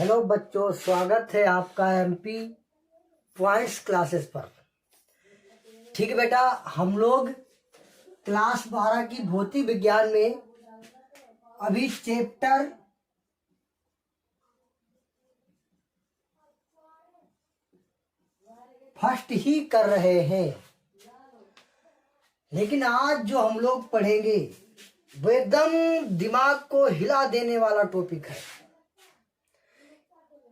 Hello बच्चों, स्वागत है आपका एमपी पॉइंट्स क्लासेस पर। ठीक है बेटा, हम लोग क्लास 12 की भौतिक विज्ञान में अभी चैप्टर फर्स्ट ही कर रहे हैं, लेकिन आज जो हम लोग पढ़ेंगे वो एकदम दिमाग को हिला देने वाला टॉपिक है।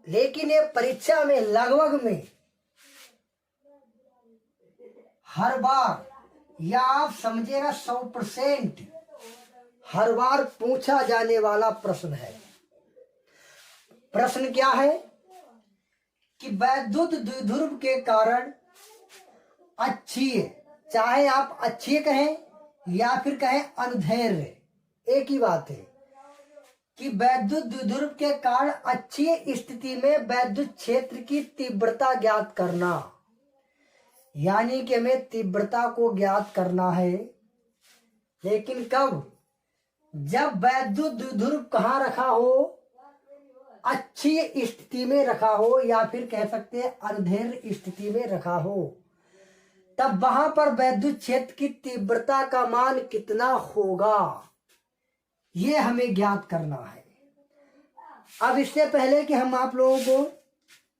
लेकिन ये परीक्षा में लगभग में हर बार, या आप समझिएगा 100% हर बार पूछा जाने वाला प्रश्न है। प्रश्न क्या है कि वैद्युत द्विध्रुव के कारण अक्षीय, चाहे आप अक्षीय कहें या फिर कहें अनुदैर्ध्य, एक ही बात है कि वैद्युत द्विध्रुव के कारण अक्षीय स्थिति में वैद्युत क्षेत्र की तीव्रता ज्ञात करना। यानी कि हमें तीव्रता को ज्ञात करना है, लेकिन कब? जब वैद्युत द्विध्रुव कहाँ रखा हो? अक्षीय स्थिति में रखा हो, या फिर कह सकते हैं अनुदैर्ध्य स्थिति में रखा हो। तब वहां पर वैद्युत क्षेत्र की तीव्रता का मान कितना होगा, ये हमें ज्ञात करना है। अब इससे पहले कि हम आप लोगों को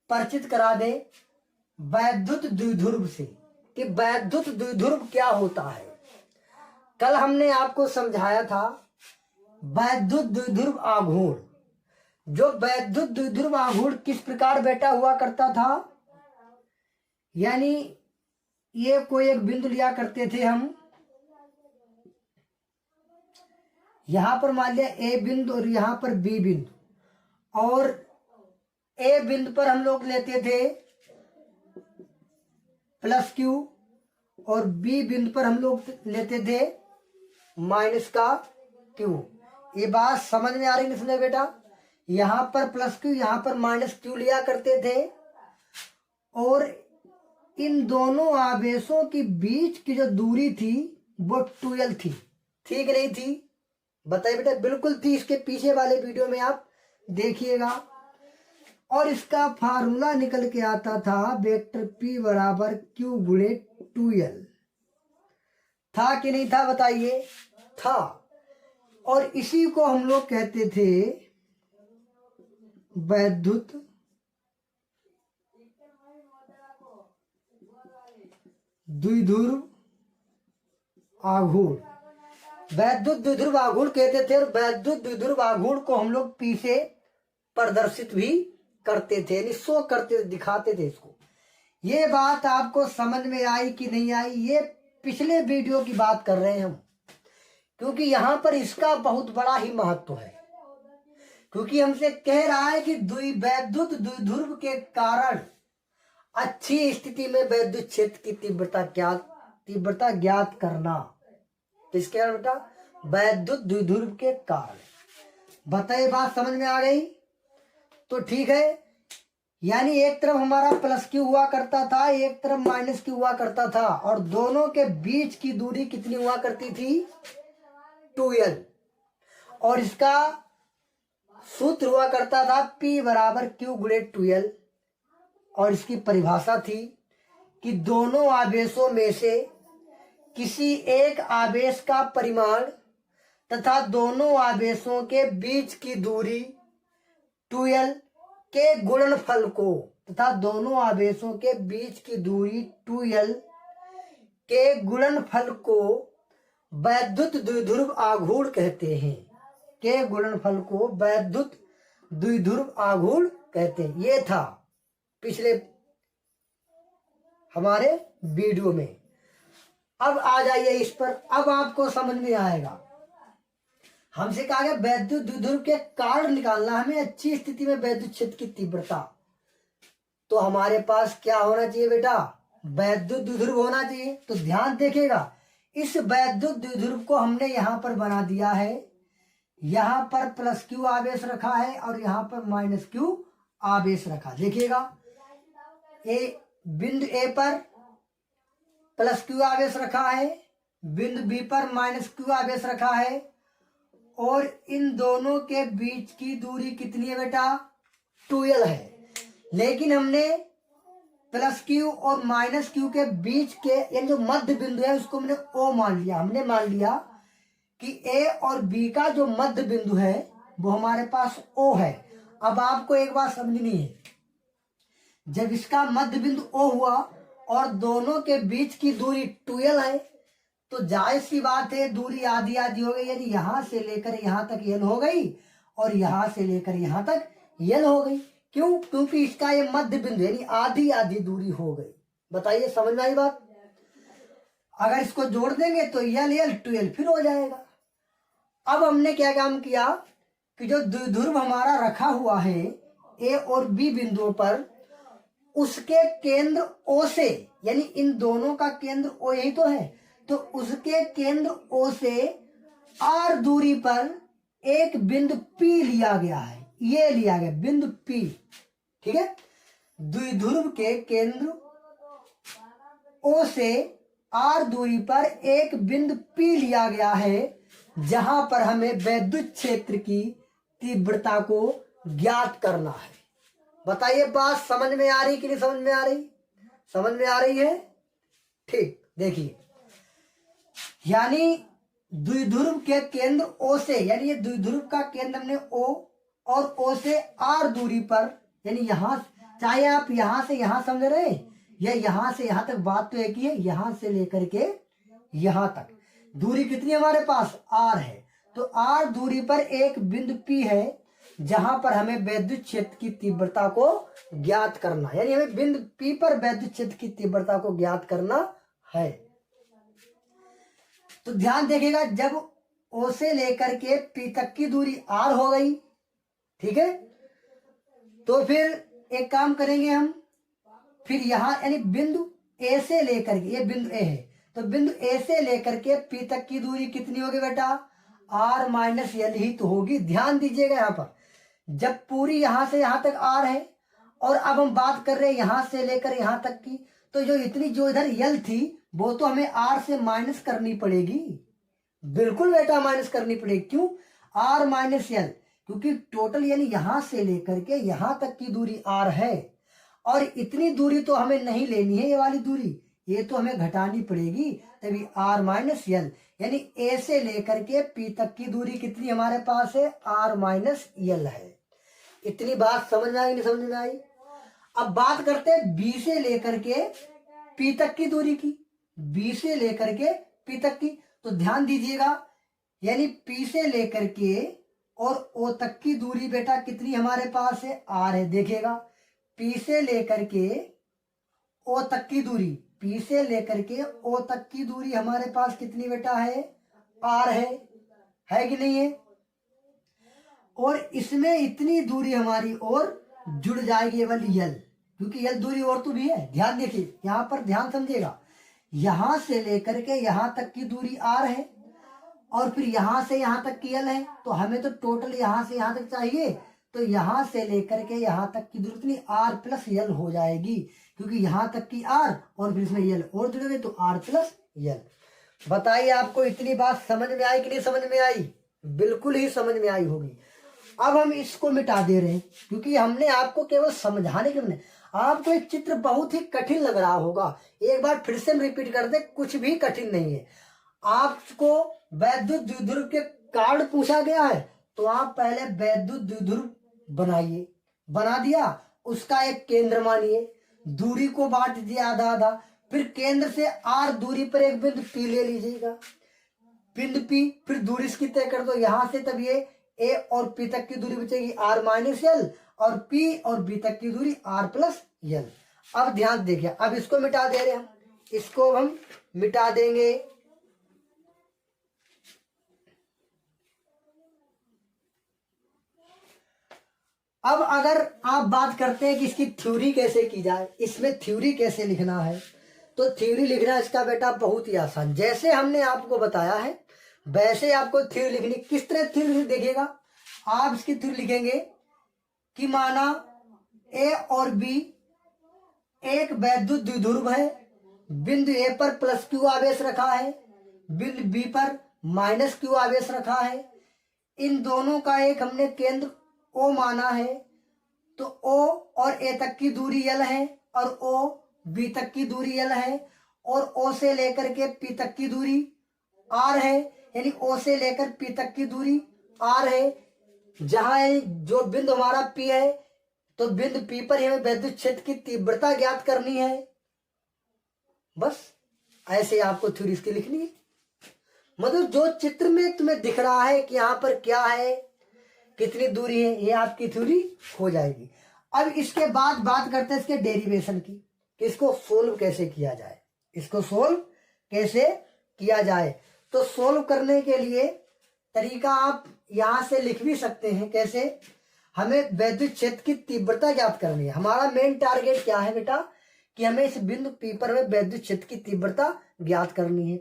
परिचित करा दें वैद्युत द्विध्रुव से कि वैद्युत द्विध्रुव क्या होता है, कल हमने आपको समझाया था वैद्युत द्विध्रुव आघूर्ण। जो वैद्युत द्विध्रुव आघूर्ण किस प्रकार बेटा हुआ करता था, यानी ये कोई एक बिंदु लिया करते थे हम, यहां पर मान लिया ए बिंदु और यहां पर बी बिंदु, और ए बिंदु पर हम लोग लेते थे प्लस क्यू और बी बिंदु पर हम लोग लेते थे माइनस का क्यू। ये बात समझ में आ रही नहीं बेटा? यहां पर प्लस क्यू, यहां पर माइनस क्यू लिया करते थे, और इन दोनों आवेशों के बीच की जो दूरी थी वो 12 थी। ठीक नहीं थी? बताइए बेटा। बिल्कुल थी। इसके पीछे वाले वीडियो में आप देखिएगा। और इसका फार्मूला निकल के आता था वेक्टर P बराबर Q गुणे 2L। था कि नहीं था? बताइए। था। और इसी को हम लोग कहते थे वैद्युत द्विध्रुव आघूर्ण। वैद्युत द्विध्रुव आघूर्ण कहते थे, और वैद्युत द्विध्रुव आघूर्ण को हम लोग P से प्रदर्शित भी करते थे, यानी शो करते थे, दिखाते थे इसको। ये बात आपको समझ में आई कि नहीं आई? ये पिछले वीडियो की बात कर रहे हैं हम, क्योंकि यहां पर इसका बहुत बड़ा ही महत्व है। क्योंकि हमसे कह रहा है कि वैद्युत द्विध्रुव के कारण अच्छी स्थिति में वैद्युत क्षेत्र की तीव्रता ज्ञात करना। किसके कारण बेटा? वैद्युत द्विध्रुव के कारण। बताइए, बात समझ में आ गई? तो ठीक है। यानी एक तरफ हमारा प्लस क्यू हुआ करता था, एक तरफ माइनस क्यू हुआ करता था, और दोनों के बीच की दूरी कितनी हुआ करती थी? 2L। और इसका सूत्र हुआ करता था P बराबर Q गुणे 2L। और इसकी परिभाषा थी कि दोनों आवेशों में से किसी एक आवेश का परिमाण तथा दोनों आवेशों के बीच की दूरी 2L के गुणनफल को, तथा दोनों आवेशों के बीच की दूरी 2L के गुणनफल को वैद्युत द्विध्रुव आघूर्ण कहते हैं। के गुणनफल को वैद्युत द्विध्रुव आघूर्ण कहते हैं। ये था पिछले हमारे वीडियो में। अब आ जाइए इस पर, अब आपको समझ में आएगा। हमसे कहा गया वैद्युत द्विध्रुव के कारण निकालना, हमें अच्छी स्थिति में वैद्युत क्षेत्र की तीव्रता। तो हमारे पास क्या होना चाहिए बेटा? वैद्युत द्विध्रुव होना चाहिए। तो ध्यान देखिएगा, इस वैद्युत द्विध्रुव को हमने यहां पर बना दिया है। यहां पर प्लस क्यू आवेश रखा है और यहां पर माइनस क्यू आवेश रखा। देखिएगा, बिंदु ए पर प्लस क्यू आवेश रखा है, बिंदु बी पर माइनस क्यू आवेश रखा है, और इन दोनों के बीच की दूरी कितनी है बेटा? 2l है, लेकिन हमने प्लस क्यू और माइनस क्यू के बीच के यानी जो मध्य बिंदु है उसको हमने ओ मान लिया। हमने मान लिया कि ए और बी का जो मध्य बिंदु है वो हमारे पास ओ है। अब आपको एक बात समझनी है, जब इसका मध्य बिंदु ओ हुआ और दोनों के बीच की दूरी 2l है तो जायज सी बात है दूरी आधी आधी हो गई, यानी यहां से लेकर यहां तक यल हो गई और यहां से लेकर यहां तक यल हो गई। क्यों? क्योंकि इसका ये मध्य बिंदु यानी आधी आधी दूरी हो गई। बताइए समझ में आई बात? अगर इसको जोड़ देंगे तो यल यल 2l फिर हो जाएगा। अब हमने क्या काम किया कि जो द्विध्रुव हमारा रखा हुआ है ए और बी बिंदुओं पर, उसके केंद्र ओ से, यानी इन दोनों का केंद्र ओ यही तो है, तो उसके केंद्र ओ से आर दूरी पर एक बिंदु पी लिया गया है। ये लिया गया बिंदु पी, ठीक है। द्विध्रुव के केंद्र ओ से आर दूरी पर एक बिंदु पी लिया गया है, जहां पर हमें वैद्युत क्षेत्र की तीव्रता को ज्ञात करना है। बताइए बात समझ में आ रही कि नहीं समझ में आ रही? समझ में आ रही है? ठीक, देखिए, यानी द्विध्रुव के केंद्र ओ से, यानी ये द्विध्रुव का केंद्र हमने ओ और ओ से आर दूरी पर, यानी यहां, चाहे आप यहां से यहां समझ रहे या यहां से यहां तक, बात तो एक ही है, यहां से लेकर के यहां तक दूरी कितनी हमारे पास? आर है। तो आर दूरी पर एक बिंदु पी है जहां पर हमें वैद्युत क्षेत्र की तीव्रता को ज्ञात करना है, यानी हमें बिंदु पी पर वैद्युत क्षेत्र की तीव्रता को ज्ञात करना है। तो ध्यान देखिएगा, जब ओ से लेकर के पी तक की दूरी आर हो गई, ठीक है, तो फिर एक काम करेंगे हम, फिर यहां यानी बिंदु ए से लेकर के, ये बिंदु ए है, तो बिंदु ए से लेकर के पी तक की दूरी कितनी होगी बेटा? आर माइनस यल ही तो होगी। ध्यान दीजिएगा यहां पर, जब पूरी यहां से यहां तक आर है और अब हम बात कर रहे हैं यहां से लेकर यहां तक की, तो जो इतनी जो इधर यल थी वो तो हमें आर से माइनस करनी पड़ेगी। बिल्कुल बेटा माइनस करनी पड़ेगी। क्यों? आर माइनस यल, क्योंकि टोटल यानी यहां से लेकर के यहां तक की दूरी आर है और इतनी दूरी तो हमें नहीं लेनी है, ये वाली दूरी, ये तो हमें घटानी पड़ेगी। तभी आर माइनस यल, यानी ए से लेकर के पी तक की दूरी कितनी हमारे पास है? आर माइनस यल है। इतनी बात समझ में आई नहीं समझ में आई? अब बात करते हैं बी से लेकर के पी तक की दूरी की, बी से लेकर के पी तक की। तो ध्यान दीजिएगा, यानी पी से लेकर के और ओ तक की दूरी बेटा कितनी हमारे पास है? आर है। देखिएगा, पी से लेकर के ओ तक की दूरी, पी से लेकर के ओ तक की दूरी हमारे पास कितनी बेटा है? आर है कि नहीं है? और इसमें इतनी दूरी हमारी और जुड़ जाएगी, ये वाली यल, क्योंकि यल दूरी और तो भी है। ध्यान देखिए, यहां पर ध्यान समझिएगा, यहां से लेकर के यहां तक की दूरी आर है और फिर यहां से यहां तक की यल है, तो हमें तो टोटल यहां से यहां तक चाहिए, तो यहां से लेकर के यहां तक की दूरी कितनी? आर प्लस यल हो जाएगी, क्योंकि यहां तक की आर और फिर इसमें यल और जुड़ गए तो आर प्लस यल। बताइए आपको इतनी बात समझ में आई कि नहीं समझ में आई? बिल्कुल ही समझ में आई होगी। अब हम इसको मिटा दे रहे हैं क्योंकि हमने आपको केवल समझाने के लिए, आपको एक चित्र बहुत ही कठिन लग रहा होगा। एक बार फिर से हम रिपीट कर दे, कुछ भी कठिन नहीं है। आपको वैद्युत द्विध्रुव के कारण पूछा गया है तो आप पहले वैद्युत द्विध्रुव बनाइए, बना दिया, उसका एक केंद्र मानिए, दूरी को बांट दिया आधा आधा, फिर केंद्र से आर दूरी पर एक बिंदु पी ले लीजिएगा, बिंदु पी, फिर दूरी इसकी तय कर दो यहां से, तब ये ए और पी तक की दूरी बचेगी आर माइनस यल और पी और बी तक की दूरी आर प्लस यल। अब ध्यान देखिए, अब इसको मिटा दे रहे हैं, इसको हम मिटा देंगे। अब अगर आप बात करते हैं कि इसकी थ्योरी कैसे की जाए, इसमें थ्योरी कैसे लिखना है, तो थ्योरी लिखना इसका बेटा बहुत ही आसान, जैसे हमने आपको बताया है वैसे आपको थ्योरी लिखनी। किस तरह थ्योरी देखिएगा, आप इसकी थ्योरी लिखेंगे कि माना ए और बी एक वैद्युत द्विध्रुव है, बिंदु ए पर प्लस क्यू आवेश रखा है, बिंदु बी पर माइनस क्यू आवेश रखा है, इन दोनों का एक हमने केंद्र ओ माना है तो O और A तक की दूरी L है और O B तक की दूरी L है और O से लेकर के P तक की दूरी R है, यानी O से लेकर P तक की दूरी R है। जहां जो बिंदु हमारा P है, तो बिंदु P पर हमें विद्युत क्षेत्र की तीव्रता ज्ञात करनी है। बस ऐसे आपको थ्योरी इसकी लिखनी है। मतलब जो चित्र में तुम्हें दिख रहा है कि यहाँ पर क्या है, कितनी दूरी है, ये आपकी थ्योरी हो जाएगी। अब इसके बाद बात करते हैं इसके डेरिवेशन की, कि इसको सोल्व कैसे किया जाए। इसको सोल्व कैसे किया जाए, तो सोल्व करने के लिए तरीका आप यहां से लिख भी सकते हैं। कैसे? हमें विद्युत क्षेत्र की तीव्रता ज्ञात करनी है। हमारा मेन टारगेट क्या है बेटा, कि हमें इस बिंदु P पर में विद्युत क्षेत्र की तीव्रता ज्ञात करनी है।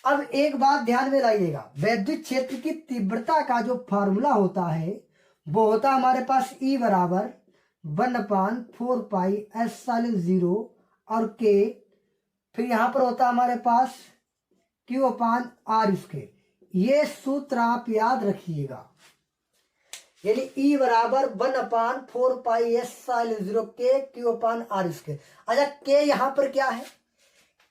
अब एक बात ध्यान में लाइएगा, विद्युत क्षेत्र की तीव्रता का जो फार्मूला होता है वो होता है हमारे पास E बराबर 1/4 पाई S0 और K, फिर यहां पर होता है हमारे पास Q/R²। ये सूत्र आप याद रखिएगा, यानी E बराबर 1/4 पाई S0 K Q/R²। अच्छा, K यहां पर क्या है?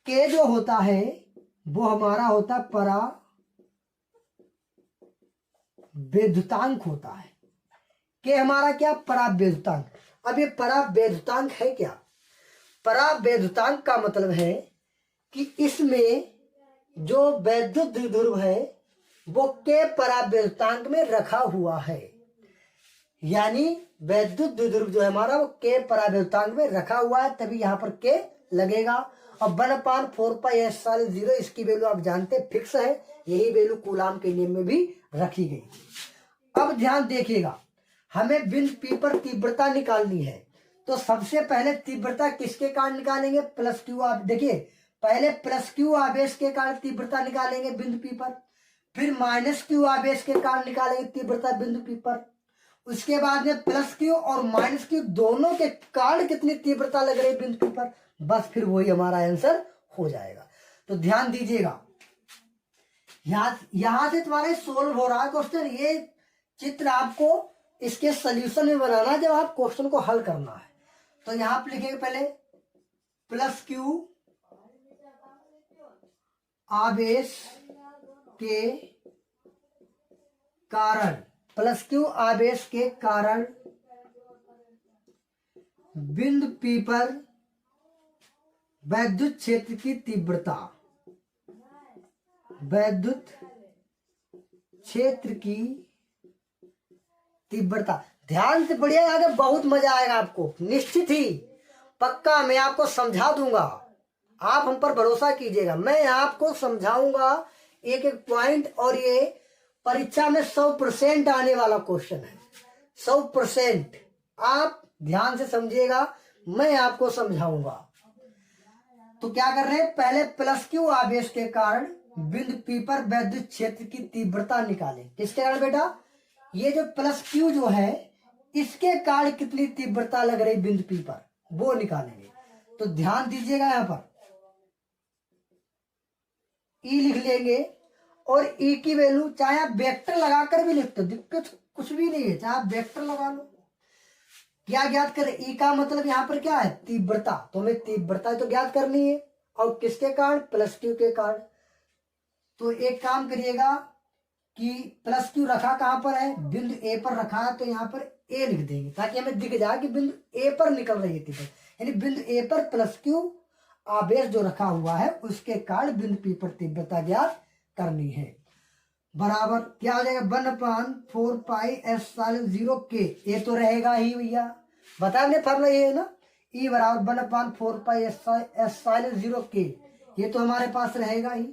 K जो होता है वो हमारा होता है परावैद्युतांक होता है। K हमारा क्या? परावैद्युतांक। अब ये परावैद्युतांक है क्या? परावैद्युतांक का मतलब है कि इसमें जो वैद्युत द्विध्रुव है वो K परावैद्युतांक में रखा हुआ है, यानी वैद्युत द्विध्रुव जो है हमारा वो K परावैद्युतांक में रखा हुआ है, तभी यहां पर K लगेगा। और 1/4 पाई S0 इसकी वैल्यू आप जानते हैं फिक्स है, यही वैल्यू कूलाम के नियम में भी रखी गई। अब ध्यान देखिएगा, हमें बिंदु P पर तीव्रता निकालनी है, तो सबसे पहले तीव्रता किसके कारण निकालेंगे? +Q। आप देखिए, पहले +Q आवेश के कारण तीव्रता निकालेंगे बिंदु P पर, फिर -Q आवेश के कारण निकालेंगे तीव्रता बिंदु P पर, उसके बाद में +Q और -Q दोनों के कारण कितनी तीव्रता लग रही है बिंदु P पर, बस फिर वही हमारा आंसर हो जाएगा। तो ध्यान दीजिएगा, यहां से तुम्हारे सोल्व हो रहा है क्वेश्चन। ये चित्र आपको इसके सॉल्यूशन में बनाना है जब आप क्वेश्चन को हल करना है। तो यहां पर लिखेंगे पहले +Q आवेश के कारण, +Q आवेश के कारण बिंदु P पर वैद्युत क्षेत्र की तीव्रता, वैद्युत क्षेत्र की तीव्रता। ध्यान से पढ़िए, आगे बहुत मजा आएगा आपको, निश्चित ही, पक्का। मैं आपको समझा दूंगा, आप हम पर भरोसा कीजिएगा, मैं आपको समझाऊंगा एक एक पॉइंट। और ये परीक्षा में 100% आने वाला क्वेश्चन है, 100%। आप ध्यान से समझिएगा, मैं आपको समझाऊंगा। तो क्या कर रहे हैं, पहले +Q आवेश के कारण बिंदु P पर वैद्युत क्षेत्र की तीव्रता निकालें। किसके कारण बेटा? ये जो +Q जो है इसके कारण कितनी तीव्रता लग रही बिंदु P पर, वो निकालेंगे। तो ध्यान दीजिएगा, यहां पर E लिख लेंगे, और E की वैल्यू चाहे आप वेक्टर लगाकर भी लिख दो, दिक्कत कुछ भी नहीं है, चाहे आप वेक्टर लगा लो। क्या ज्ञात करें? E का मतलब यहाँ पर क्या है? तीव्रता। तो हमें तीव्रता तो ज्ञात करनी है, और किसके कारण? +Q के कारण। तो एक काम करिएगा कि +Q रखा कहां पर है? बिंदु A पर रखा है, तो यहाँ पर A लिख देंगे ताकि हमें दिख जाए कि बिंदु A पर निकल रही है तीव्रता, यानी बिंदु A पर +Q आवेश जो रखा हुआ है उसके कारण बिंदु P पर तीव्रता ज्ञात करनी है। बराबर क्या हो जाएगा? 1/4 पाई S0 K, ये तो रहेगा ही भैया, बता हमने फॉर्मूला ये है ना, E बराबर 1/4 पाई S0 K, ये तो हमारे पास रहेगा ही।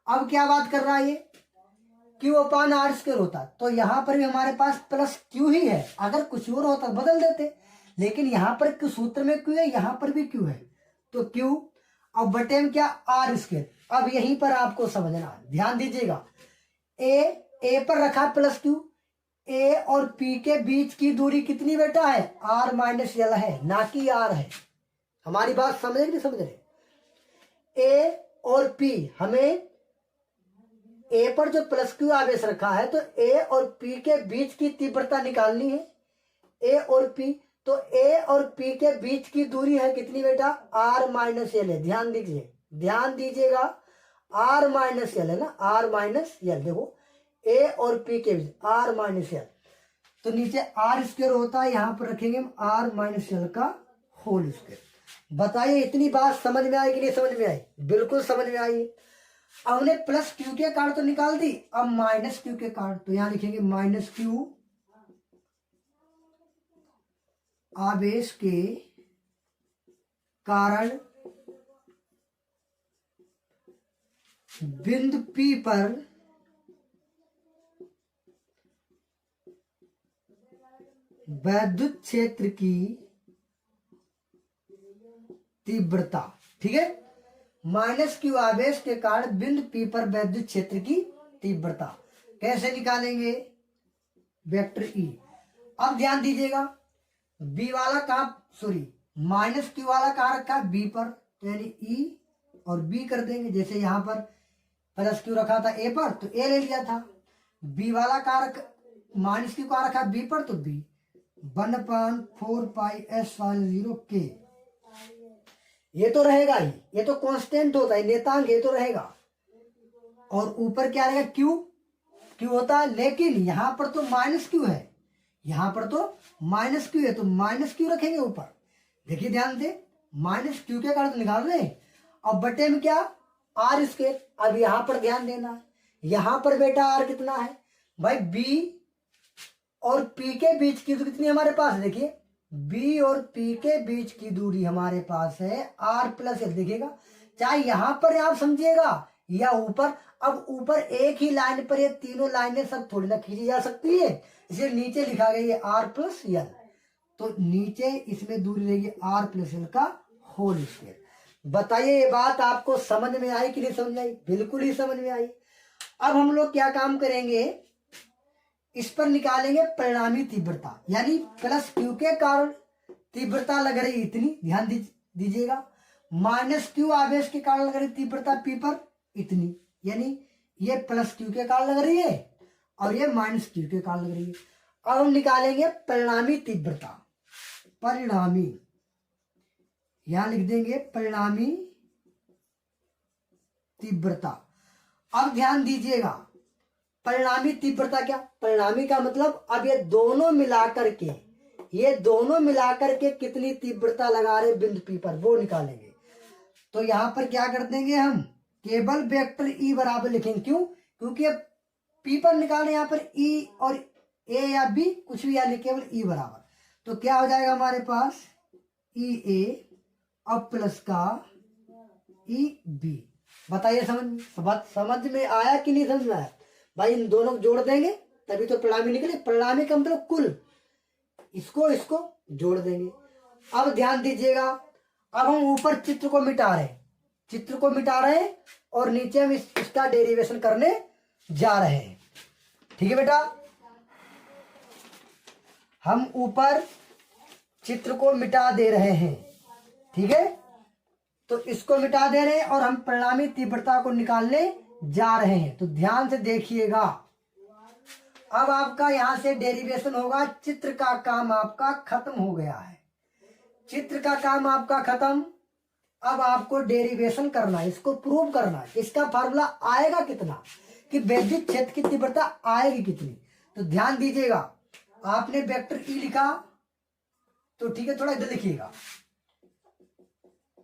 अब क्या बात कर रहा है ये? Q/R² होता, तो यहां पर भी हमारे पास +Q ही है, अगर कुछ और होता बदल देते, लेकिन यहां पर सूत्र में Q है, यहां पर भी Q है, तो Q अब बटे में क्या? R²। अब यहीं पर आपको समझना, ध्यान दीजिएगा, A पर रखा +Q, A और P के बीच की दूरी कितनी बेटा है? R - L है, ना कि R है। हमारी बात समझे कि नहीं समझ रहे? A और P, हमें A पर जो +Q आवेश रखा है तो A और P के बीच की तीव्रता निकालनी है। ए और पी, तो ए और पी के बीच की दूरी है कितनी बेटा, आर माइनस एल है। ध्यान दीजिएगा आर माइनस एल है ना, आर माइनस एल। देखो ए और पी के बीच आर माइनस एल, तो नीचे आर स्क्वायर होता है, यहां पर रखेंगे हम आर माइनस एल का होल स्क्वायर। बताइए इतनी बात समझ में आई कि नहीं समझ में आई? बिल्कुल समझ में आई। अब हमने प्लस क्यू के कारण तो निकाल दी, अब माइनस क्यू के कारण, तो यहां लिखेंगे माइनस क्यू आवेश के कारण बिंदु P पर वैद्युत क्षेत्र की तीव्रता। ठीक है, माइनस क्यू आवेश के कारण बिंदु P पर वैद्युत क्षेत्र की तीव्रता कैसे निकालेंगे, वेक्टर E। अब ध्यान दीजिएगा बी वाला कहा, सॉरी माइनस क्यू वाला कहा रखा है बी पर, तो यानी E और बी कर देंगे। जैसे यहां पर प्लस क्यू रखा था ए पर, तो ए ले लिया था। बी वाला कारक माइनस क्यू का रखा बी पर, तो बी 1/4 पाई एस वाले 0 के, ये तो रहेगा ही, ये तो कांस्टेंट होता है, नेतांक ये तो रहेगा। और ऊपर क्या रहेगा, क्यू होता है, लेकिन यहां पर तो माइनस क्यू है, यहां पर तो माइनस क्यू है, तो माइनस क्यू रखेंगे ऊपर। देखिए ध्यान से, माइनस क्यू के कारण निकाल रहे हैं। अब बटे में क्या, आर स्क्वायर। अब यहां पर ध्यान देना है, यहां पर बेटा आर कितना है भाई, बी और पी के बीच की दूरी कितनी हमारे पास, देखिए बी और पी के बीच की दूरी हमारे पास है आर प्लस एल। देखिएगा चाहे यहां पर आप समझिएगा या ऊपर, अब ऊपर एक ही लाइन पर ये तीनों लाइनें सब थोड़ी ना खींची जा सकती है, इसलिए नीचे लिखा गया ये आर प्लस एल, तो नीचे इसमें दूरी रहेगी आर प्लस एल का होल स्क्वायर। बताइए ये बात आपको समझ में आई कि नहीं समझ में आई? बिल्कुल ही समझ में आई। अब हम लोग क्या काम करेंगे, इस पर निकालेंगे परिणामी तीव्रता, यानी प्लस क्यू के कारण तीव्रता लग रही इतनी, ध्यान दीजिएगा, माइनस क्यू आवेश के कारण लग रही तीव्रता पी पर इतनी, यानी ये प्लस क्यू के कारण लग रही है और ये माइनस क्यू के कारण लग रही है। अब हम निकालेंगे परिणामी तीव्रता, परिणामी यहां लिख देंगे परिणामी तीव्रता। अब ध्यान दीजिएगा परिणामी तीव्रता क्या, परिणामी का मतलब अब ये दोनों मिलाकर के कितनी तीव्रता लगा रहे बिंदु P पर, वो निकालेंगे। तो यहां पर क्या कर देंगे हम, केवल वेक्टर E बराबर लिखेंगे। क्यों, क्योंकि अब P पर निकालने यहाँ पर E और A या B कुछ भी, यानी केवल E बराबर, तो क्या हो जाएगा हमारे पास EA अब प्लस का EB। बताइए समझ में आया कि नहीं समझ में आया भाई? इन दोनों को जोड़ देंगे तभी तो परिणामी निकले, परिणामी का मतलब कुल, इसको जोड़ देंगे। अब ध्यान दीजिएगा, अब हम ऊपर चित्र को मिटा रहे हैं और नीचे हम इसका डेरिवेशन करने जा रहे हैं। ठीक है बेटा, हम ऊपर चित्र को मिटा दे रहे हैं, ठीक है, तो इसको मिटा दे रहे हैं और हम परिणामी तीव्रता को निकालने जा रहे हैं। तो ध्यान से देखिएगा, अब आपका यहां से डेरिवेशन होगा, चित्र का काम आपका खत्म हो गया है, चित्र का काम आपका खत्म। अब आपको डेरिवेशन करना है, इसको प्रूव करना है, इसका फार्मूला आएगा कितना, कि वैद्युत क्षेत्र की तीव्रता आएगी कितनी। तो ध्यान दीजिएगा, आपने वेक्टर E लिखा तो ठीक है, थोड़ा इधर लिखिएगा,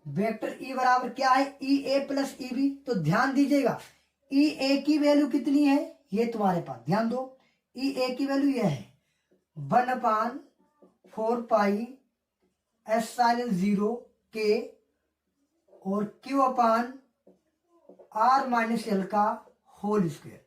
वेक्टर E बराबर क्या है, EA प्लस EB। तो ध्यान दीजिएगा EA की वैल्यू कितनी है, ये तुम्हारे पास, ध्यान दो, EA की वैल्यू ये है 1/4 पाई एप्सिलॉन 0 के और Q/R माइनस एल का होल स्क्वायर।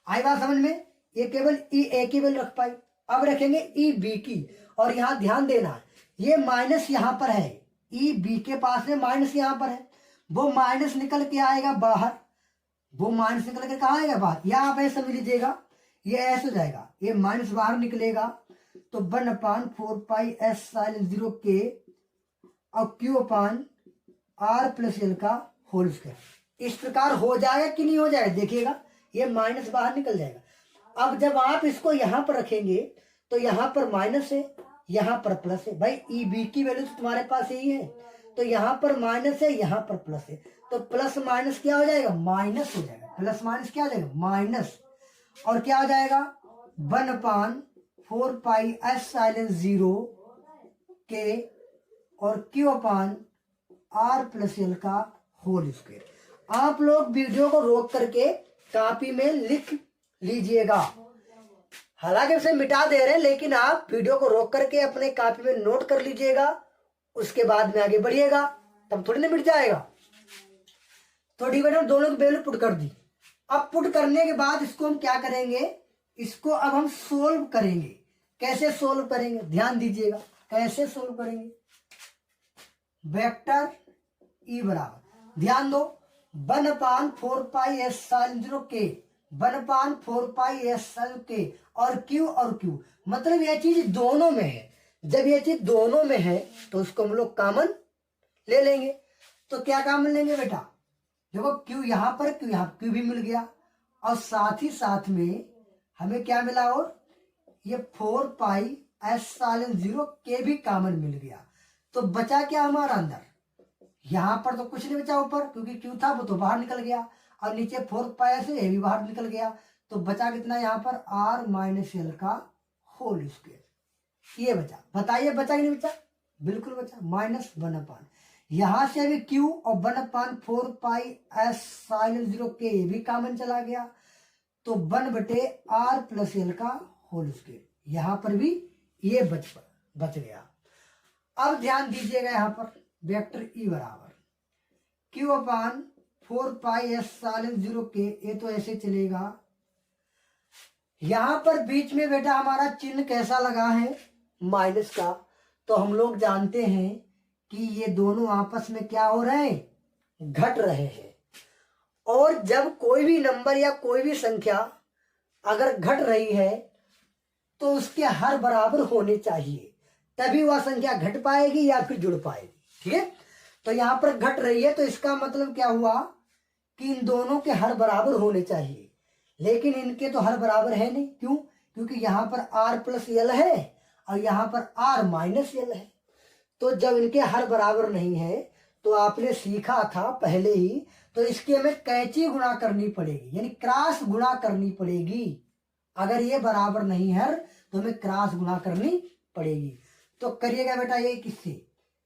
आई बात समझ में? ये केवल EA की वैल्यू रख पाई। अब रखेंगे EB की, और यहां ध्यान देना ये माइनस यहां पर है, EB के पास में माइनस यहां पर है, वो माइनस निकल के आएगा बाहर, वो माइनस निकल के कहाँ आएगा बाहर, यहां पर समझ लीजिएगा, ये ऐसे हो जाएगा, ये माइनस बाहर निकलेगा, तो 1/4 पाई एप्सिलॉन 0 के और Q/R प्लस एल का होल स्क्वायर। इस प्रकार हो जाएगा कि नहीं हो जाएगा, देखिएगा ये माइनस बाहर निकल जाएगा। अब जब आप इसको यहां पर रखेंगे तो यहां पर माइनस है, यहाँ पर प्लस है। भाई ई बी की वैल्यू तो तुम्हारे पास यही है, तो यहाँ पर माइनस है, यहाँ पर प्लस है, तो प्लस माइनस क्या हो जाएगा, माइनस हो जाएगा। प्लस माइनस क्या हो जाएगा, माइनस। और क्या हो जाएगा, 1/4 पाई एस साइलेंस 0 के और Q/R+L का होल स्क्वायर। आप लोग वीडियो को रोक करके कॉपी में लिख लीजिएगा। हालांकि उसे मिटा दे रहे हैं, लेकिन आप वीडियो को रोक करके अपने कॉपी में नोट कर लीजिएगा, उसके बाद में आगे बढ़िएगा, तब थोड़ी ना मिट जाएगा। तो डिवाइडर दोनों की वैल्यू पुट कर दी। अब पुट करने के बाद इसको हम क्या करेंगे, इसको अब हम सोल्व करेंगे। कैसे सोल्व करेंगे, ध्यान दीजिएगा, कैसे सोल्व करेंगे। वेक्टर ई बराबर, ध्यान दो, 1/4 पाई एस साइन 0 के, 1/4 पाई एस साइन के और Q, मतलब यह चीज दोनों में है। जब यह चीज दोनों में है तो उसको हम लोग कॉमन ले लेंगे। तो क्या कॉमन लेंगे बेटा, देखो Q यहाँ पर, Q यहाँ, Q भी मिल गया, और साथ ही साथ में हमें क्या मिला, और ये 4 पाई एस साइन 0 के भी कॉमन मिल गया। तो बचा क्या हमारा अंदर, यहाँ पर तो कुछ नहीं बचा ऊपर, क्योंकि Q था वो तो बाहर निकल गया, और नीचे 4 पाई से ये भी बाहर निकल गया। तो बचा कितना यहाँ पर, R-L का होल स्क्वायर, ये बचा। बताइए बचा कि नहीं बचा, बिल्कुल बचा, -1/, यहां से भी Q और 1/4 पाई एस साइन 0 के ये भी कॉमन चला गया, तो 1/R+L का होल स्क्वायर, यहां पर भी ये बच गया। अब ध्यान दीजिएगा, यहां पर वेक्टर ई बराबर Q/4 पाई एस साइन 0 के, ये तो ऐसे चलेगा। यहां पर बीच में बेटा हमारा चिन्ह कैसा लगा है, माइनस का। तो हम लोग जानते हैं कि ये दोनों आपस में क्या हो रहे हैं, घट रहे हैं। और जब कोई भी नंबर या कोई भी संख्या अगर घट रही है तो उसके हर बराबर होने चाहिए, तभी वह संख्या घट पाएगी या फिर जुड़ पाएगी। ठीक है, तो यहां पर घट रही है, तो इसका मतलब क्या हुआ कि इन दोनों के हर बराबर होने चाहिए, लेकिन इनके तो हर बराबर है नहीं। क्यों, क्योंकि यहां पर R+L है और यहां पर R-L है। तो जब इनके हर बराबर नहीं है, तो आपने सीखा था पहले ही, तो इसकी हमें कैंची गुणा करनी पड़ेगी, यानी क्रॉस गुणा करनी पड़ेगी। अगर ये बराबर नहीं है तो हमें क्रॉस गुणा करनी पड़ेगी। तो करिएगा बेटा ये किससे,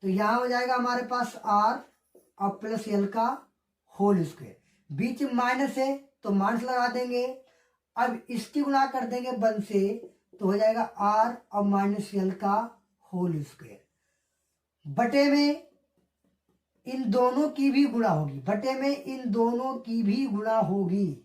तो यहां हो जाएगा हमारे पास R+L का होल स्क्वायर, बीच में माइनस है तो माइनस लगा देंगे। अब इसकी गुणा कर देंगे 1 से, तो हो जाएगा R और -L का होल स्क्वायर, बटे में इन दोनों की भी गुणा होगी, बटे में इन दोनों की भी गुणा होगी।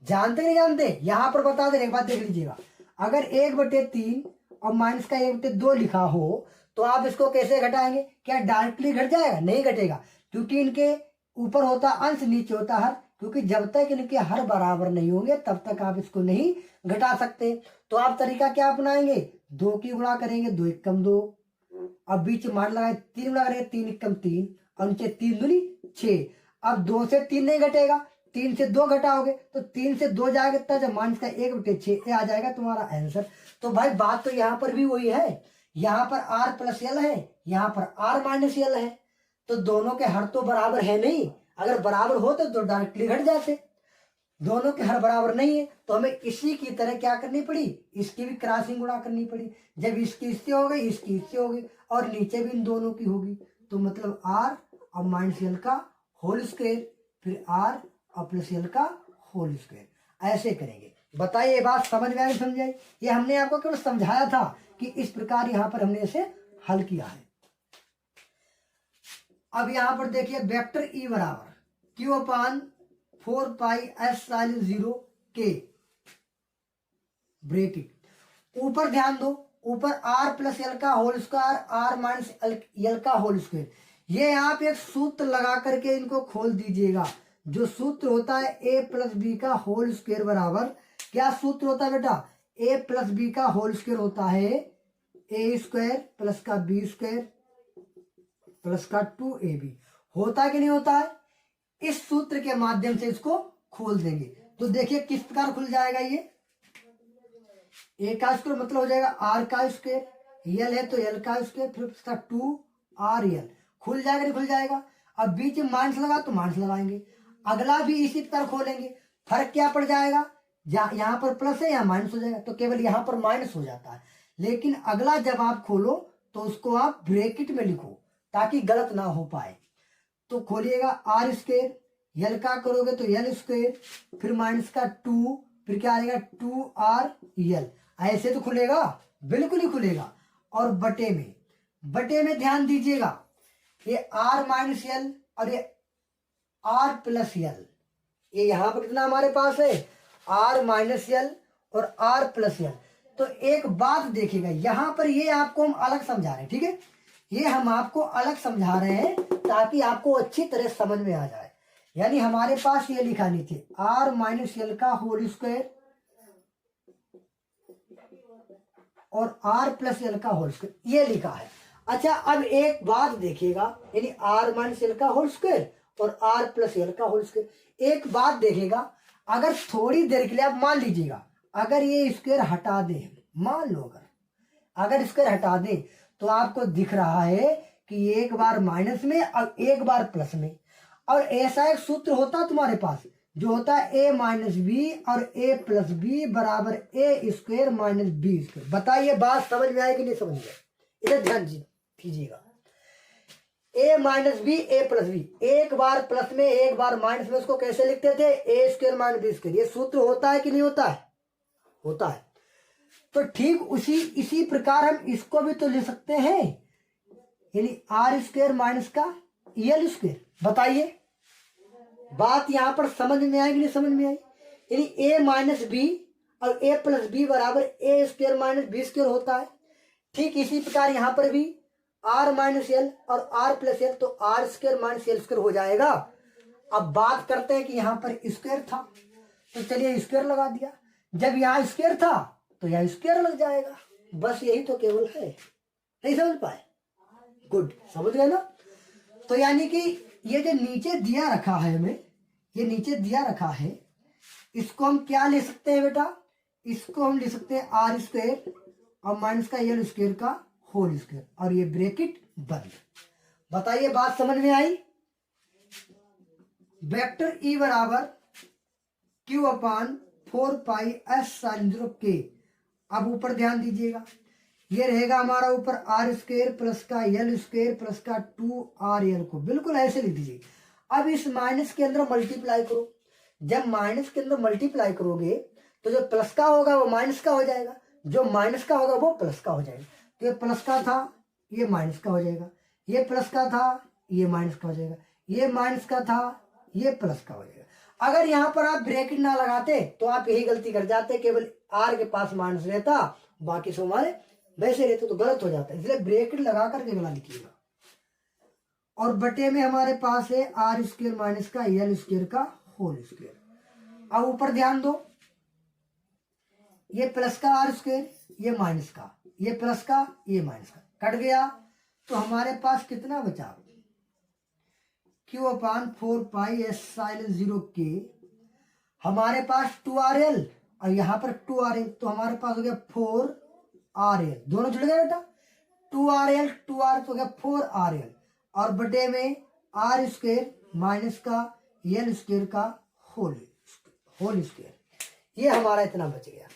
जानते नहीं जानते, यहां पर बता दे, एक बात देख लीजिएगा, अगर 1/3 और माइनस का 1/2 लिखा हो तो आप इसको कैसे घटाएंगे, क्या डायरेक्टली घट जाएगा, नहीं घटेगा, क्योंकि इनके ऊपर होता अंश, नीचे होता हर, क्योंकि जब तक इनके हर बराबर नहीं होंगे तब तक आप इसको नहीं घटा सकते। तो आप तरीका क्या अपनाएंगे, 2 की गुणा करेंगे, 2 × 2, अब बीच मान लगाए 3 गुणा करेंगे, 3 × 3, और नीचे 3 दूनी 6। अब 2 से 3 नहीं घटेगा, 3 से 2 घटाओगे तो 3 से 2 जाएगा कितना, जब माइनस का 1/6, ये आ जाएगा तुम्हारा आंसर। तो भाई बात तो यहाँ पर भी वही है, यहाँ पर R+L है, यहाँ पर R-L है, तो दोनों के हर तो बराबर है नहीं। अगर बराबर होते तो डायरेक्टली घट जाते, दोनों के हर बराबर नहीं है, तो हमें इसी की तरह क्या करनी पड़ी, इसकी भी क्रॉसिंग गुणा करनी पड़ी। जब इसकी इससे हो गई, इसकी इससे हो गई, और नीचे भी इन दोनों की होगी, तो मतलब R और -L का होल स्क्वायर, फिर R और +L का होल स्क्वायर, ऐसे करेंगे। बताइए ये बात समझ में आई, समझाई? ये हमने आपको केवल समझाया था कि इस प्रकार यहाँ पर हमने इसे हल किया है। अब यहां पर देखिए वेक्टर ई बराबर Q/4 पाई एस साइन 0 के, ब्रेकेट, ऊपर ध्यान दो, ऊपर R+L का होल स्क्वायर, R-L का होल स्क्वायर, ये आप एक सूत्र लगा करके इनको खोल दीजिएगा। जो सूत्र होता है A+B का होल स्क्वायर बराबर, क्या सूत्र होता है बेटा, A+B का होल स्क्वायर होता है A² प्लस का B² प्लस का 2AB, होता है कि नहीं होता है। इस सूत्र के माध्यम से इसको खोल देंगे, तो देखिए किस प्रकार खुल जाएगा। ये A का स्क्वायर मतलब हो जाएगा R का स्क्वायर, यल है तो यल का स्क्वायर, फिर उसका 2RL खुल जाएगा नहीं खुल जाएगा। अब बीच में माइनस लगा तो माइनस लगाएंगे, अगला भी इसी तरह खोलेंगे, फर्क क्या पड़ जाएगा, यहाँ पर प्लस है यहाँ माइनस हो जाएगा, तो केवल यहाँ पर माइनस हो जाता है। लेकिन अगला जब आप खोलो तो उसको आप ब्रैकेट में लिखो ताकि गलत ना हो पाए। तो खोलिएगा आर स्क्वायर, यल का करोगे तो यल स्क्वायर, फिर माइनस का 2, फिर क्या आएगा 2RL। ऐसे तो खुलेगा, बिल्कुल ही खुलेगा। और बटे में ध्यान दीजिएगा, ये R माइनस यल और ये R प्लस यल, ये यहाँ पर कितना हमारे पास है R माइनस यल और R प्लस यल। तो एक बात देखिएगा, यहाँ पर ये आपको हम अलग समझा रहे हैं, ठीक है, ये हम आपको अलग समझा रहे हैं ताकि आपको अच्छी तरह समझ में आ जाए। यानी हमारे पास ये लिखा नीचे R माइनस यल का होल स्क्वायर और R प्लस यल का होल स्क्वायर, ये लिखा है। अच्छा, अब एक बात देखिएगा, यानी R माइनस यल का होल स्क्वायर और R प्लस यल का होल स्क्वायर। एक बात देखिएगा, अगर थोड़ी देर के लिए आप मान लीजिएगा, अगर ये स्क्वायर हटा दे, मान लो अगर स्क्वायर हटा दे तो आपको दिख रहा है कि एक बार माइनस में और एक बार प्लस में। और ऐसा एक सूत्र होता है तुम्हारे पास जो होता है a माइनस बी और a प्लस बी बराबर a square minus B square. बताइए बात समझ में आएगी नहीं समझ में? इधर ध्यान दीजिएगा, a minus B a plus B, एक बार प्लस में एक बार माइनस में, उसको कैसे लिखते थे a square minus B square. ये सूत्र होता है कि नहीं होता है? होता है। तो ठीक इसी प्रकार हम इसको भी तो लिख सकते हैं, यानी R स्क्वायर माइनस का यल स्क्वायर। बताइए बात यहां पर समझ में आएगी नहीं समझ में आई? यानी a माइनस बी और a प्लस बी बराबर a square minus B square होता है। ठीक इसी प्रकार यहां पर भी R माइनस यल और R प्लस यल, तो R स्क्वायर माइनस यल स्क्वायर हो जाएगा। अब बात करते हैं कि यहां पर स्क्वायर था तो चलिए स्क्वायर लगा दिया, जब यहाँ स्क्वायर था तो यहाँ स्क्वायर लग जाएगा, बस यही तो केवल है। नहीं समझ पाए? गुड, समझ गए ना? तो यानी कि ये जो नीचे दिया रखा है हमें, ये नीचे दिया रखा है, इसको हम क्या ले सकते हैं बेटा? इसको हम ले सकते हैं R स्क्वायर और माइनस का यल स्क्वायर का होल स्क्वायर, और ये ब्रैकेट बंद। बताइए बात समझ में आई? वेक्टर E बराबर Q अपान 4πs sin 0k। अब ऊपर ध्यान दीजिएगा, ये रहेगा हमारा ऊपर R स्क्वायर प्लस का यल स्क्वायर प्लस का 2RL को बिल्कुल ऐसे लिख दीजिए। अब इस माइनस के अंदर मल्टीप्लाई करो, जब माइनस के अंदर मल्टीप्लाई करोगे तो जो प्लस का होगा वो माइनस का हो जाएगा, जो माइनस का होगा वो प्लस का हो जाएगा। तो ये प्लस का था ये माइनस का हो जाएगा, ये प्लस का था ये माइनस का हो जाएगा, ये माइनस का था ये प्लस का हो जाएगा। अगर यहाँ पर आप ब्रैकेट ना लगाते तो आप यही गलती कर जाते, केवल R के पास माइनस रहता बाकी सब हमारे वैसे रहते, तो गलत हो जाता है, इसलिए ब्रैकेट लगा करके गला लिखिएगा। और बटे में हमारे पास है R स्क्वायर माइनस का यल स्क्वायर का होल स्क्वायर। अब ऊपर ध्यान दो, ये प्लस का R स्क्वायर, ये माइनस का, ये प्लस का ये माइनस का कट गया, तो हमारे पास कितना बचा? Q अपान 4πs sin 0k। हमारे पास 2RL और यहाँ पर 2RL, तो हमारे पास हो गया 4RL, दोनों जुड़ गए बेटा, 2RL 2R तो हो गया 4RL, और बटे में R स्क्वायर माइनस का यल स्क्वायर का होल स्क्वायर। ये हमारा इतना बच गया।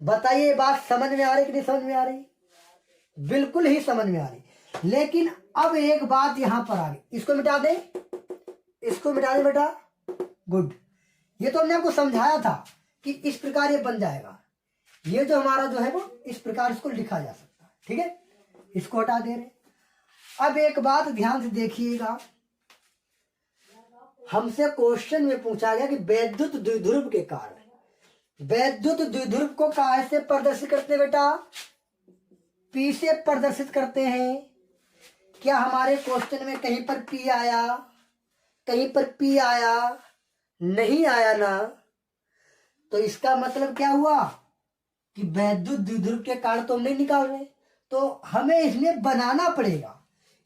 बताइए बात समझ में आ रही कि नहीं समझ में आ रही? बिल्कुल ही समझ में आ रही। लेकिन अब एक बात यहां पर आ गई, इसको मिटा दें, इसको मिटा दें बेटा। गुड, ये तो हमने आपको समझाया था कि इस प्रकार ये बन जाएगा, ये जो हमारा जो है वो इस प्रकार इसको लिखा जा सकता है, ठीक है, इसको हटा दे रहे। अब एक बात ध्यान से देखिएगा, हमसे क्वेश्चन में पूछा गया कि वैद्युत द्विध्रुव के कारण, वैद्युत द्विध्रुव को कैसे प्रदर्शित करते हैं बेटा? P से प्रदर्शित करते हैं। क्या हमारे क्वेश्चन में कहीं पर P आया? कहीं पर P आया? नहीं आया ना। तो इसका मतलब क्या हुआ कि वैद्युत द्विध्रुव के कारण तो हम नहीं निकाल रहे, तो हमें इसमें बनाना पड़ेगा,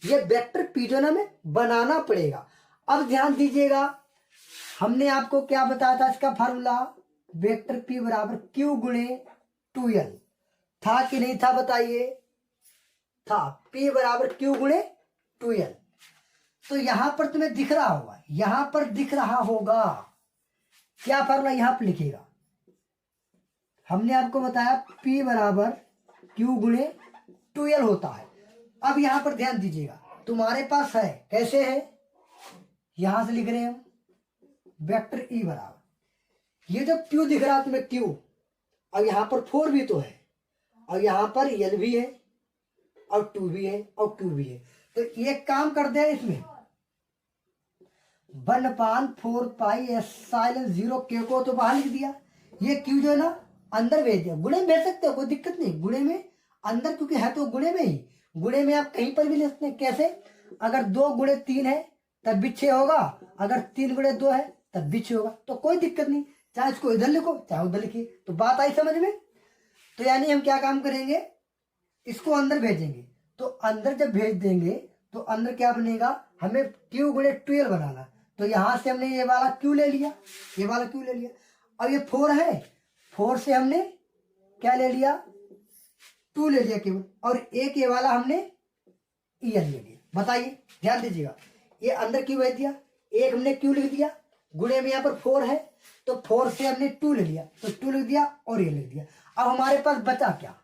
ये वेक्टर P जो ना हमें बनाना पड़ेगा। अब ध्यान दीजिएगा, हमने आपको क्या बताया था इसका फार्मूला? वेक्टर P बराबर Q गुणे 2L था कि नहीं था? बताइए, था, P बराबर Q गुणे 2L। तो यहां पर तुम्हें दिख रहा होगा, यहां पर दिख रहा होगा क्या फॉर्मूला यहां पर लिखेगा। हमने आपको बताया P बराबर Q गुणे 2L होता है। अब यहां पर ध्यान दीजिएगा, तुम्हारे पास है, कैसे है, यहां से लिख रहे हैं हम वेक्टर E बराबर, ये जो Q दिख रहा है तुम्हें Q, और यहां पर 4 भी तो है, और यहां पर L भी है, और 2 भी है, और 2 भी है। तो एक काम करते हैं, इसमें 1/4 पाई एप्सिलॉन 0 K को तो बाहर लिख दिया, ये Q जो है ना अंदर भेज दिया। गुणे में भेज सकते हो, कोई दिक्कत नहीं, गुणे में अंदर, क्योंकि है तो गुणे में ही, गुणे में आप कहीं पर भी ले सकते हैं। कैसे, अगर 2 गुणे 3 है तब भी 6 होगा, अगर 3 गुणे 2 है तब भी 6 होगा, तो कोई दिक्कत नहीं, चाहे इसको इधर लिखो चाहे उधर लिखिए। तो बात आई समझ में। तो यानी हम क्या काम करेंगे, इसको अंदर भेजेंगे, तो अंदर जब भेज देंगे तो अंदर क्या बनेगा, हमें Q गुणे 12 बनाना। तो यहां से हमने ये वाला Q ले लिया, ये वाला Q ले लिया, और ये 4 है, 4 से हमने क्या ले लिया, 2 ले लिया केवल, और एक ये वाला हमने EL ले लिया। बताइए, ध्यान दीजिएगा, ये अंदर Q भेज दिया, एक हमने Q लिख दिया, गुणे में यहाँ पर 4 है, तो 4 से हमने 2 ले लिया, तो 2 लिख दिया और ये लिख दिया। अब हमारे पास बचा क्या,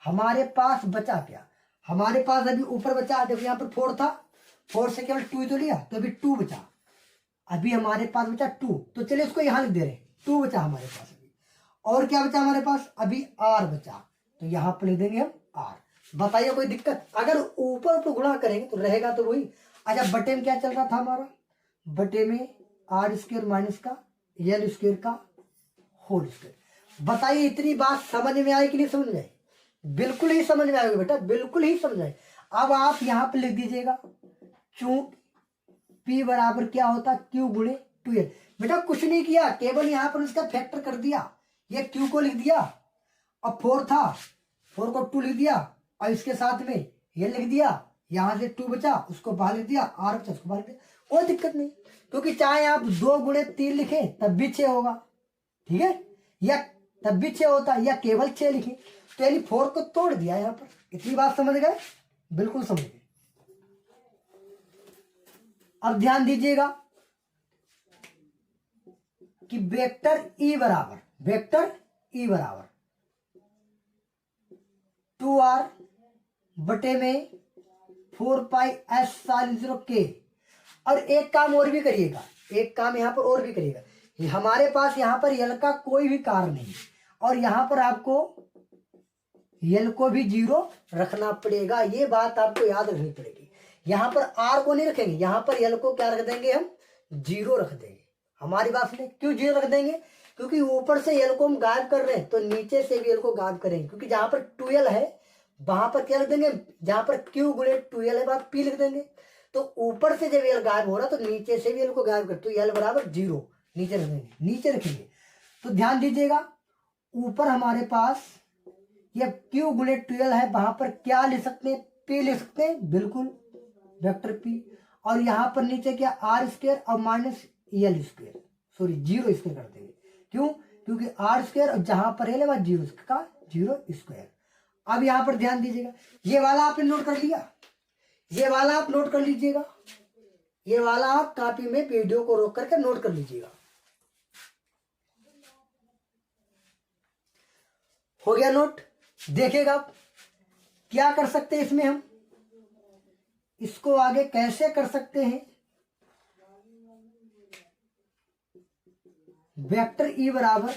हमारे पास बचा क्या, हमारे पास अभी ऊपर बचा, देखो यहाँ पर 4 था, 4 से केवल 2 ही तो लिया, तो अभी 2 बचा, अभी हमारे पास बचा 2, तो चलिए उसको यहाँ लिख दे रहे, 2 बचा हमारे पास अभी। और क्या बचा हमारे पास, अभी R बचा, तो यहाँ पर लिख देंगे हम R। बताइए कोई दिक्कत, अगर ऊपर ऊपर गुणा करेंगे तो रहेगा तो वही। अच्छा, बटे में क्या चल रहा था हमारा, बटे में R² माइनस का L² का होल स्क्वायर। बताइए इतनी बात समझ में आई कि नहीं समझ में आई, बिल्कुल ही समझ में आएगा बेटा, बिल्कुल ही समझ आए। अब आप यहाँ पे लिख दीजिएगा, चूं P बराबर क्या होता, Q गुणे 2L। बेटा कुछ नहीं किया, केवल यहाँ पर उसका फैक्टर कर दिया, ये Q को लिख दिया, अब 4 था, 4 को 2 लिख दिया, और इसके साथ में ये लिख दिया, यहाँ से 2 बचा उसको बाहर लिख दिया, R बचा उसको बाहर लिख दिया, कोई दिक्कत नहीं, क्योंकि चाहे आप 2 गुणे 3 लिखे तब भी 6 होगा, ठीक है, या तब भी 6 होता, या केवल 6 लिखे, तो यानी 4 को तोड़ दिया यहाँ पर। इतनी बात समझ गए, बिल्कुल समझ गए। अब ध्यान दीजिएगा कि वेक्टर E बराबर 2R बटे में 4 पाई एप्सिलॉन 0 K। और एक काम और भी करिएगा, एक काम यहाँ पर और भी करिएगा, हमारे पास यहाँ पर L का कोई भी कार्य नहीं, और यहाँ पर आपको L को भी 0 रखना पड़ेगा, ये बात आपको याद रखनी पड़ेगी। यहाँ पर R को नहीं रखेंगे, यहाँ पर L को क्या रख देंगे हम, 0 रख देंगे। हमारी बात सुनिए, क्यों 0 रख देंगे, क्योंकि ऊपर से L को हम गायब कर रहे हैं, तो नीचे से भी L को गायब करेंगे, क्योंकि जहां पर 2L है वहां पर क्या लिख देंगे, जहां पर Q गुणे 2L है वहां P लिख देंगे। तो ऊपर से जब L गायब हो रहा तो नीचे से भी L को गायब कर, तो L बराबर 0 नीचे रख देंगे, नीचे रखेंगे। तो ध्यान दीजिएगा, ऊपर हमारे पास ये Q गुणे 2L है, वहां पर क्या लिख सकते हैं, P लिख सकते हैं, बिल्कुल वेक्टर P। और यहाँ पर नीचे क्या, R² और माइनस L², सॉरी 0² कर देंगे, क्यों, क्योंकि R² और जहां पर L है वहां 0 का 0²। अब यहाँ पर ध्यान दीजिएगा, ये वाला आपने नोट कर लिया, ये वाला आप नोट कर लीजिएगा, ये वाला आप कॉपी में वीडियो को रोक करके नोट कर लीजिएगा। हो गया नोट। देखिएगा क्या कर सकते हैं इसमें, हम इसको आगे कैसे कर सकते हैं। वेक्टर E बराबर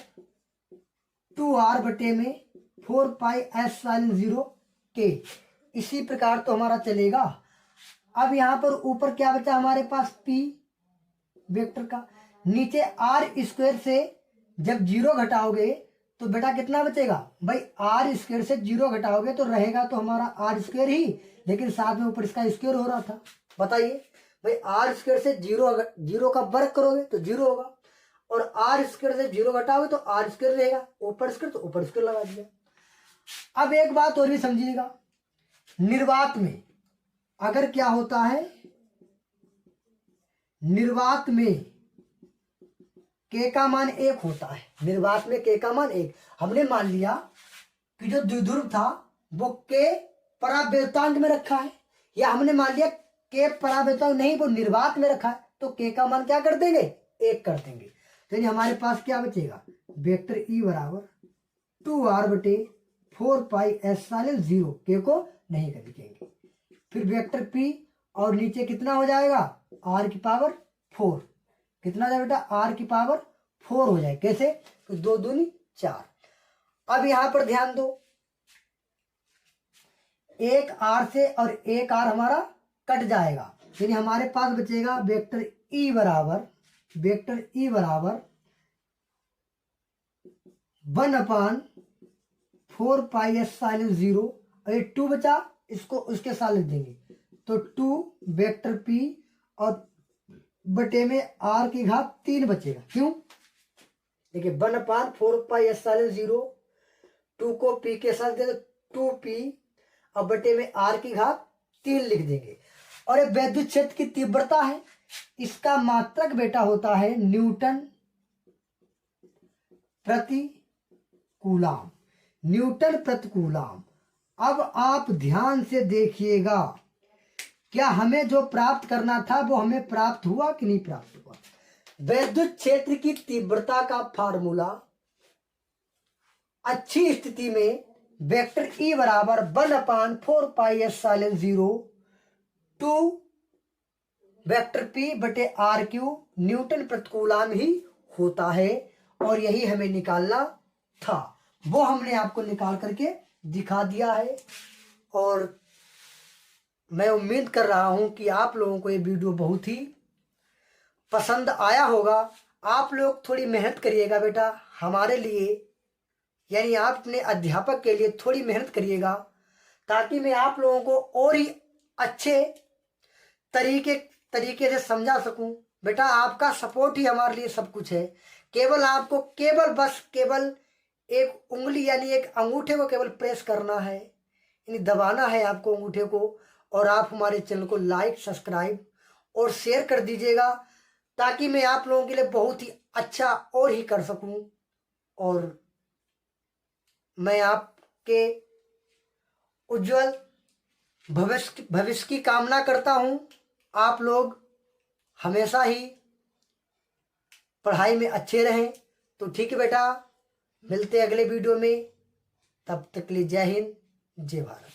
2R बटे में 4 पाई एप्सिलॉन 0 K, इसी प्रकार तो हमारा चलेगा। अब यहां पर ऊपर क्या बचा हमारे पास, P वेक्टर का, नीचे R² से जब 0 घटाओगे तो बेटा कितना बचेगा भाई, R² से 0 घटाओगे तो रहेगा तो हमारा R² ही, लेकिन साथ में ऊपर इसका स्क्वायर हो रहा था। बताइए भाई, R² से 0 का वर्ग करोगे तो 0 होगा, और R² से 0 घटाओगे तो R² रहेगा, ऊपर स्क्वायर तो ऊपर स्क्वायर लगा दिया। अब एक बात और भी समझिएगा, निर्वात में अगर क्या होता है, निर्वात में K का मान 1 होता है, निर्वात में K का मान 1। हमने मान लिया कि जो द्विध्रुव था वो K पराव्यतांक में रखा है, या हमने मान लिया के पराव्यतांक नहीं वो निर्वात में रखा है, तो के का मान क्या कर देंगे 1 कर देंगे। तो हमारे पास क्या बचेगा, वेक्टर ई बराबर 2r बटे 4πε0, के को नहीं कर लिखेंगे। फिर वेक्टर p और नीचे कितना हो जाएगा r की पावर 4, कितना जाए बेटा r की पावर 4 हो जाए। कैसे, तो 2 दूनी 4। अब यहां पर ध्यान दो, एक r से और एक r हमारा कट जाएगा, यानी हमारे पास बचेगा वेक्टर ई बराबर 1/4πε0, और ये 2 बचा, इसको उसके साथ लिख देंगे, तो 2 वेक्टर p और बटे में r की घात 3 बचेगा। क्यों, देखिए 1/4πε0, 2 को p के साथ दे तो 2p और बटे में r की घात 3 लिख देंगे। और ये विद्युत क्षेत्र की तीव्रता है, इसका मात्रक बेटा होता है न्यूटन प्रति कूलाम, न्यूटन प्रति कूलाम। अब आप ध्यान से देखिएगा, क्या हमें जो प्राप्त करना था वो हमें प्राप्त हुआ कि नहीं प्राप्त हुआ। विद्युत क्षेत्र की तीव्रता का फार्मूला अच्छी स्थिति में वेक्टर ई बराबर 1/4πε0 2 वेक्टर पी बटे आर क्यू न्यूटन प्रति कूलाम ही होता है, और यही हमें निकालना था, वो हमने आपको निकाल करके दिखा दिया है। और मैं उम्मीद कर रहा हूं कि आप लोगों को ये वीडियो बहुत ही पसंद आया होगा। आप लोग थोड़ी मेहनत करिएगा बेटा हमारे लिए, यानी आप अपने अध्यापक के लिए थोड़ी मेहनत करिएगा, ताकि मैं आप लोगों को और ही अच्छे तरीके से समझा सकूं। बेटा आपका सपोर्ट ही हमारे लिए सब कुछ है। केवल आपको केवल एक उंगली यानी एक अंगूठे को केवल प्रेस करना है, यानी दबाना है आपको अंगूठे को, और आप हमारे चैनल को लाइक, सब्सक्राइब और शेयर कर दीजिएगा, ताकि मैं आप लोगों के लिए बहुत ही अच्छा और ही कर सकूं। और मैं आपके उज्जवल भविष्य की कामना करता हूं। आप लोग हमेशा ही पढ़ाई में अच्छे रहें। तो ठीक है बेटा, मिलते हैं अगले वीडियो में, तब तक के लिए जय हिंद, जय भारत।